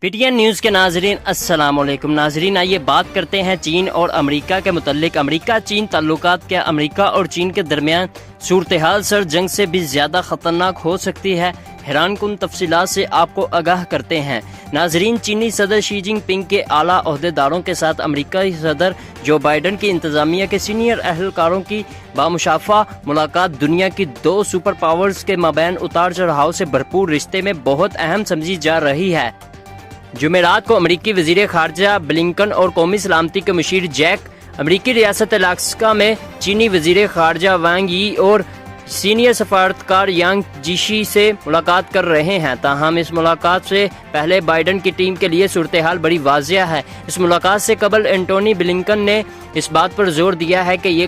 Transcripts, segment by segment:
P T N news کے ناظرین السلام علیکم ناظرین، آئیے بات کرتے ہیں چین اور امریکہ کے متعلق۔ امریکہ چین تعلقات کیا امریکہ اور چین کے درمیان صورتحال سر جنگ سے بھی زیادہ خطرناک ہو سکتی ہے؟ حیران کن تفصیلات سے آپ کو آگاہ کرتے ہیں۔ ناظرین، چینی صدر شی جن پنگ کے اعلیٰ عہدیداروں کے ساتھ امریکائی صدر جو بائیڈن کی انتظامیہ کے سینئر اہلکاروں کی بامشافہ ملاقات دنیا کی دو سپر پاورز کے مابین اتار چڑھاؤ سے بھرپور رشتے میں بہت اہم سمجھی جا رہی ہے۔ جمعرات کو امریکی وزیر خارجہ بلنکن اور قومی سلامتی کے مشیر جیک امریکی ریاست الاسکا میں چینی وزیر خارجہ وانگ یی اور سینئر سفارتکار یانگ جیشی سے ملاقات کر رہے ہیں۔ تاہم اس ملاقات سے پہلے بائیڈن کی ٹیم کے لیے صورتحال بڑی واضح ہے۔ اس ملاقات سے قبل اینٹونی بلنکن نے اس بات پر زور دیا ہے کہ یہ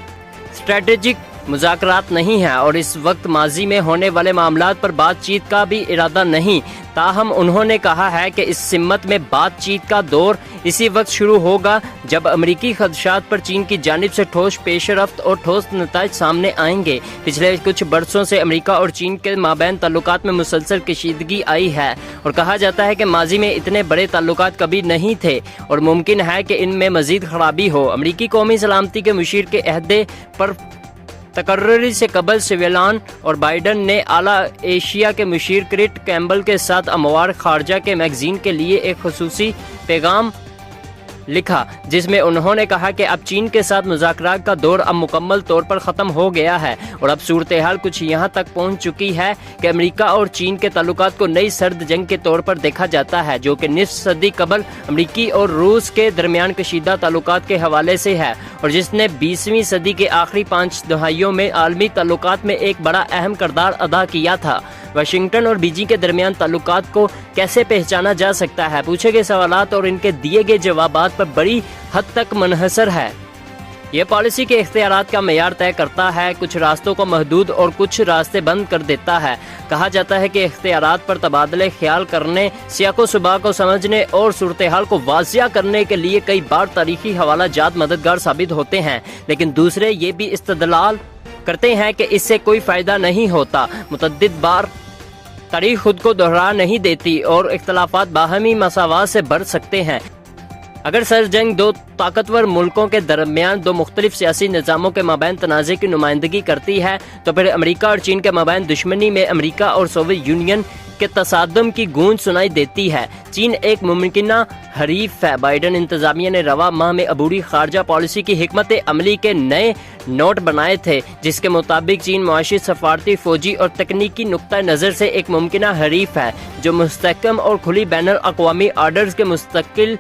اسٹریٹجک مذاکرات نہیں ہیں اور اس وقت ماضی میں ہونے والے معاملات پر بات چیت کا بھی ارادہ نہیں۔ تاہم انہوں نے کہا ہے کہ اس سمت میں بات چیت کا دور اسی وقت شروع ہوگا جب امریکی خدشات پر چین کی جانب سے ٹھوس پیش رفت اور ٹھوس نتائج سامنے آئیں گے۔ پچھلے کچھ برسوں سے امریکہ اور چین کے مابین تعلقات میں مسلسل کشیدگی آئی ہے اور کہا جاتا ہے کہ ماضی میں اتنے بڑے تعلقات کبھی نہیں تھے اور ممکن ہے کہ ان میں مزید خرابی ہو۔ امریکی قومی سلامتی کے مشیر کے عہدے پر تقرری سے قبل سویلان اور بائیڈن نے اعلیٰ ایشیا کے مشیر کرٹ کیمبل کے ساتھ اموار خارجہ کے میگزین کے لیے ایک خصوصی پیغام لکھا، جس میں انہوں نے کہا کہ اب چین کے ساتھ مذاکرات کا دور اب مکمل طور پر ختم ہو گیا ہے اور اب صورتحال کچھ یہاں تک پہنچ چکی ہے کہ امریکہ اور چین کے تعلقات کو نئی سرد جنگ کے طور پر دیکھا جاتا ہے، جو کہ نصف صدی قبل امریکی اور روس کے درمیان کشیدہ تعلقات کے حوالے سے ہے اور جس نے 20ویں صدی کے آخری 5 دہائیوں میں عالمی تعلقات میں ایک بڑا اہم کردار ادا کیا تھا۔ واشنگٹن اور بیجنگ کے درمیان تعلقات کو کیسے پہچانا جا سکتا ہے؟ پوچھے گئے سوالات اور ان کے دیے گئے جوابات پر بڑی حد تک منحصر ہے۔ یہ پالیسی کے اختیارات کا معیار طے کرتا ہے، کچھ راستوں کو محدود اور کچھ راستے بند کر دیتا ہے۔ کہا جاتا ہے کہ اختیارات پر تبادلہ خیال کرنے، سیاق و سباق کو سمجھنے اور صورتحال کو واضح کرنے کے لیے کئی بار تاریخی حوالہ جات مددگار ثابت ہوتے ہیں، لیکن دوسرے یہ بھی استدلال کرتے ہیں کہ اس سے کوئی فائدہ نہیں ہوتا۔ متعدد بار تاریخ خود کو دہرا نہیں دیتی اور اختلافات باہمی مساوات سے بڑھ سکتے ہیں۔ اگر سر جنگ دو طاقتور ملکوں کے درمیان دو مختلف سیاسی نظاموں کے مابین تنازع کی نمائندگی کرتی ہے تو پھر امریکہ اور چین کے مابین دشمنی میں امریکہ اور سوویت یونین کے تصادم کی گونج سنائی دیتی ہے۔ چین ایک ممکنہ حریف ہے۔ بائیڈن انتظامیہ نے رواں ماہ میں عبوری خارجہ پالیسی کی حکمت عملی کے نئے نوٹ بنائے تھے، جس کے مطابق چین معاشی، سفارتی، فوجی اور تکنیکی نقطہ نظر سے ایک ممکنہ حریف ہے جو مستحکم اور کھلی بین الاقوامی آرڈرز کے مستقل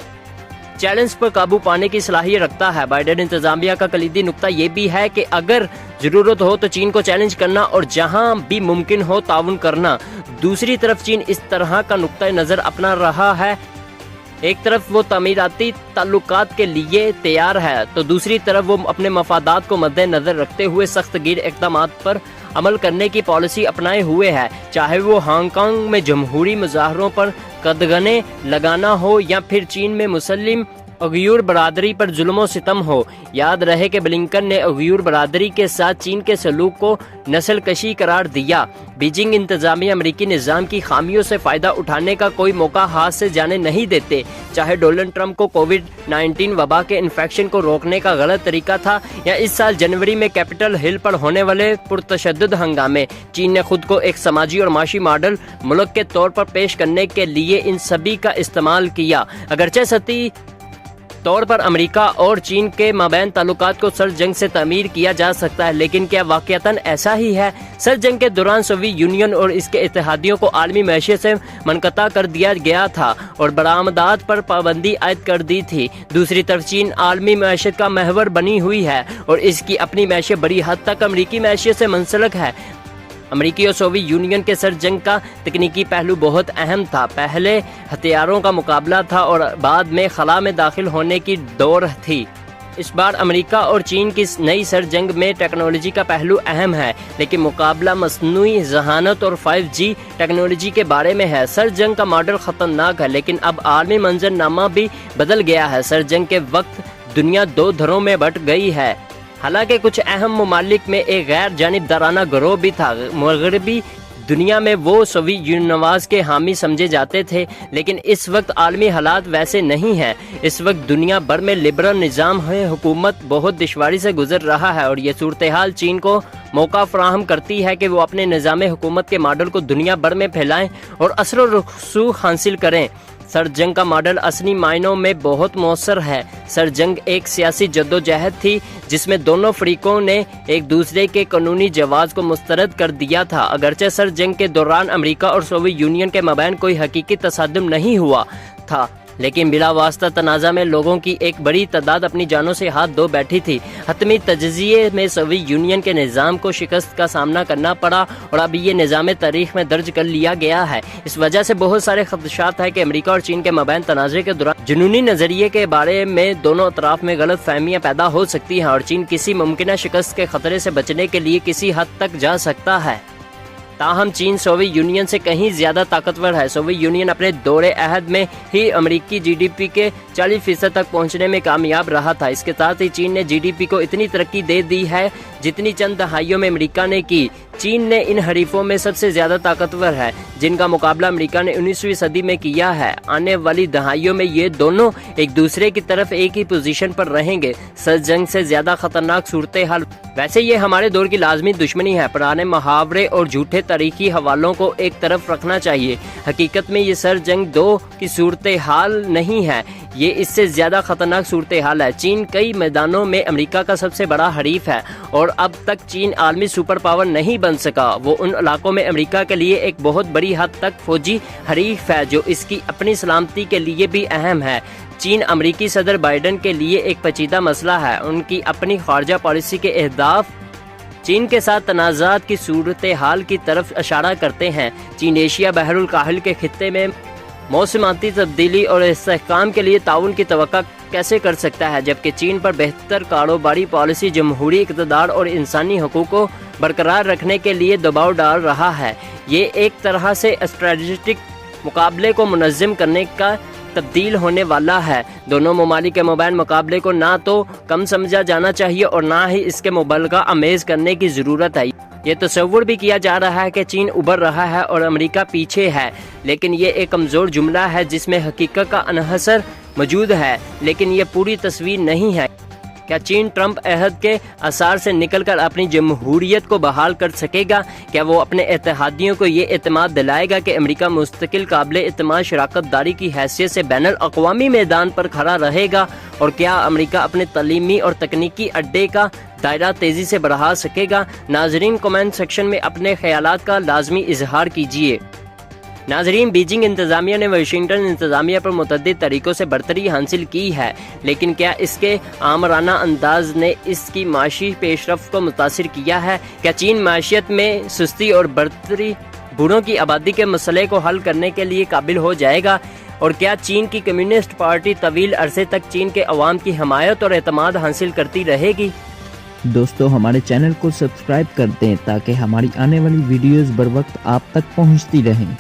چیلنج پر قابو پانے کی صلاحیت رکھتا ہے۔ بائیڈن انتظامیہ کا کلیدی نقطہ یہ بھی ہے کہ اگر ضرورت ہو تو چین کو چیلنج کرنا اور جہاں بھی ممکن ہو تعاون کرنا۔ دوسری طرف چین اس طرح کا نقطہ نظر اپنا رہا ہے، ایک طرف وہ تعمیراتی تعلقات کے لیے تیار ہے تو دوسری طرف وہ اپنے مفادات کو مد نظر رکھتے ہوئے سخت گیر اقدامات پر عمل کرنے کی پالیسی اپنائے ہوئے ہے، چاہے وہ ہانگ کانگ میں جمہوری مظاہروں پر قدغنیں لگانا ہو یا پھر چین میں مسلم اغیور برادری پر ظلم و ستم ہو۔ یاد رہے کہ بلنکن نے اغیور برادری کے ساتھ چین کے سلوک کو نسل کشی قرار دیا۔ بیجنگ انتظامیہ امریکی نظام کی خامیوں سے فائدہ اٹھانے کا کوئی موقع ہاتھ سے جانے نہیں دیتے، چاہے ڈونلڈ ٹرمپ کو کووڈ-19 وبا کے انفیکشن کو روکنے کا غلط طریقہ تھا یا اس سال جنوری میں کیپٹل ہل پر ہونے والے پرتشدد ہنگامے۔ چین نے خود کو ایک سماجی اور معاشی ماڈل ملک کے طور پر پیش کرنے کے لیے ان سبھی کا استعمال کیا۔ اگرچہ سطحی طور پر امریکہ اور چین کے مابین تعلقات کو سر جنگ سے تعمیر کیا جا سکتا ہے، لیکن کیا واقعتاً ایسا ہی ہے؟ سر جنگ کے دوران سوویت یونین اور اس کے اتحادیوں کو عالمی معیشت سے منقطع کر دیا گیا تھا اور برآمدات پر پابندی عائد کر دی تھی۔ دوسری طرف چین عالمی معیشت کا محور بنی ہوئی ہے اور اس کی اپنی معیشت بڑی حد تک امریکی معیشت سے منسلک ہے۔ امریکی اور سوویت یونین کے سر جنگ کا تکنیکی پہلو بہت اہم تھا۔ پہلے ہتھیاروں کا مقابلہ تھا اور بعد میں خلا میں داخل ہونے کی دوڑ تھی۔ اس بار امریکہ اور چین کی نئی سر جنگ میں ٹیکنالوجی کا پہلو اہم ہے، لیکن مقابلہ مصنوعی ذہانت اور 5G ٹیکنالوجی کے بارے میں ہے۔ سر جنگ کا ماڈل خطرناک ہے، لیکن اب عالمی منظر نامہ بھی بدل گیا ہے۔ سر جنگ کے وقت دنیا دو دھروں میں بٹ گئی ہے۔ حالانکہ کچھ اہم ممالک میں ایک غیر جانبدارانہ گروہ بھی تھا۔ مغربی دنیا میں وہ سوویت یونین نواز کے حامی سمجھے جاتے تھے، لیکن اس وقت عالمی حالات ویسے نہیں ہیں۔ اس وقت دنیا بھر میں لبرل نظام ہے، حکومت بہت دشواری سے گزر رہا ہے، اور یہ صورتحال چین کو موقع فراہم کرتی ہے کہ وہ اپنے نظام حکومت کے ماڈل کو دنیا بھر میں پھیلائیں اور اثر و رسوخ حاصل کریں۔ سرد جنگ کا ماڈل اصلی معنوں میں بہت مؤثر ہے۔ سرد جنگ ایک سیاسی جدوجہد تھی جس میں دونوں فریقوں نے ایک دوسرے کے قانونی جواز کو مسترد کر دیا تھا۔ اگرچہ سرد جنگ کے دوران امریکہ اور سوویت یونین کے مابین کوئی حقیقی تصادم نہیں ہوا تھا، لیکن بلا واسطہ تنازع میں لوگوں کی ایک بڑی تعداد اپنی جانوں سے ہاتھ دھو بیٹھی تھی۔ حتمی تجزیے میں سوویت یونین کے نظام کو شکست کا سامنا کرنا پڑا، اور اب یہ نظام تاریخ میں درج کر لیا گیا ہے۔ اس وجہ سے بہت سارے خدشات ہیں کہ امریکہ اور چین کے مابین تنازع کے دوران جنونی نظریے کے بارے میں دونوں اطراف میں غلط فہمیاں پیدا ہو سکتی ہیں، اور چین کسی ممکنہ شکست کے خطرے سے بچنے کے لیے کسی حد تک جا سکتا ہے۔ تاہم چین سوویت یونین سے کہیں زیادہ طاقتور ہے۔ سوویت یونین اپنے دور عہد میں ہی امریکی جی ڈی پی کے 40% تک پہنچنے میں کامیاب رہا تھا۔ اس کے ساتھ ہی چین نے جی ڈی پی کو اتنی ترقی دے دی ہے جتنی چند دہائیوں میں امریکہ نے کی۔ چین نے ان حریفوں میں سب سے زیادہ طاقتور ہے جن کا مقابلہ امریکہ نے 19ویں صدی میں کیا ہے۔ آنے والی دہائیوں میں یہ دونوں ایک دوسرے کی طرف ایک ہی پوزیشن پر رہیں گے۔ سرد جنگ سے زیادہ خطرناک صورتحال، ویسے یہ ہمارے دور کی لازمی دشمنی ہے۔ پرانے محاورے اور جھوٹے تاریخی حوالوں کو ایک طرف رکھنا چاہیے۔ حقیقت میں یہ سرد جنگ 2 کی صورتحال نہیں ہے، یہ اس سے زیادہ خطرناک صورتحال ہے۔ چین کئی میدانوں میں امریکہ کا سب سے بڑا حریف ہے، اور اب تک چین عالمی سپر پاور نہیں بن سکا۔ وہ ان علاقوں میں امریکہ کے لیے ایک بہت بڑی حد تک فوجی حریف ہے جو اس کی اپنی سلامتی کے لیے بھی اہم ہے۔ چین امریکی صدر بائیڈن کے لیے ایک پیچیدہ مسئلہ ہے۔ ان کی اپنی خارجہ پالیسی کے اہداف چین کے ساتھ تنازعات کی صورتحال کی طرف اشارہ کرتے ہیں۔ چین ایشیا بحر الکاہل کے خطے میں موسمیاتی تبدیلی اور استحکام کے لیے تعاون کی توقع کیسے کر سکتا ہے، جبکہ چین پر بہتر کاروباری پالیسی، جمہوری اقتدار اور انسانی حقوق کو برقرار رکھنے کے لیے دباؤ ڈال رہا ہے۔ یہ ایک طرح سے اسٹریٹجک مقابلے کو منظم کرنے کا تبدیل ہونے والا ہے۔ دونوں ممالک کے مابین مقابلے کو نہ تو کم سمجھا جانا چاہیے اور نہ ہی اس کے مبالغہ آمیز کرنے کی ضرورت ہے۔ یہ تصور بھی کیا جا رہا ہے کہ چین ابھر رہا ہے اور امریکہ پیچھے ہے، لیکن یہ ایک کمزور جملہ ہے جس میں حقیقت کا انحصار موجود ہے، لیکن یہ پوری تصویر نہیں ہے۔ کیا چین ٹرمپ عہد کے اثار سے نکل کر اپنی جمہوریت کو بحال کر سکے گا؟ کیا وہ اپنے اتحادیوں کو یہ اعتماد دلائے گا کہ امریکہ مستقل قابل اعتماد شراکت داری کی حیثیت سے بین الاقوامی میدان پر کھڑا رہے گا؟ اور کیا امریکہ اپنے تعلیمی اور تکنیکی اڈے کا دائرہ تیزی سے بڑھا سکے گا؟ ناظرین کمنٹ سیکشن میں اپنے خیالات کا لازمی اظہار کیجیے۔ ناظرین، بیجنگ انتظامیہ نے واشنگٹن انتظامیہ پر متعدد طریقوں سے برتری حاصل کی ہے، لیکن کیا اس کے آمرانہ انداز نے اس کی معاشی پیش رفت کو متاثر کیا ہے؟ کیا چین معیشت میں سستی اور برتری بوڑھوں کی آبادی کے مسئلے کو حل کرنے کے لیے قابل ہو جائے گا؟ اور کیا چین کی کمیونسٹ پارٹی طویل عرصے تک چین کے عوام کی حمایت اور اعتماد حاصل کرتی رہے گی؟ دوستو، ہمارے چینل کو سبسکرائب کر دیں تاکہ ہماری آنے والی ویڈیوز بر وقت آپ تک پہنچتی رہیں۔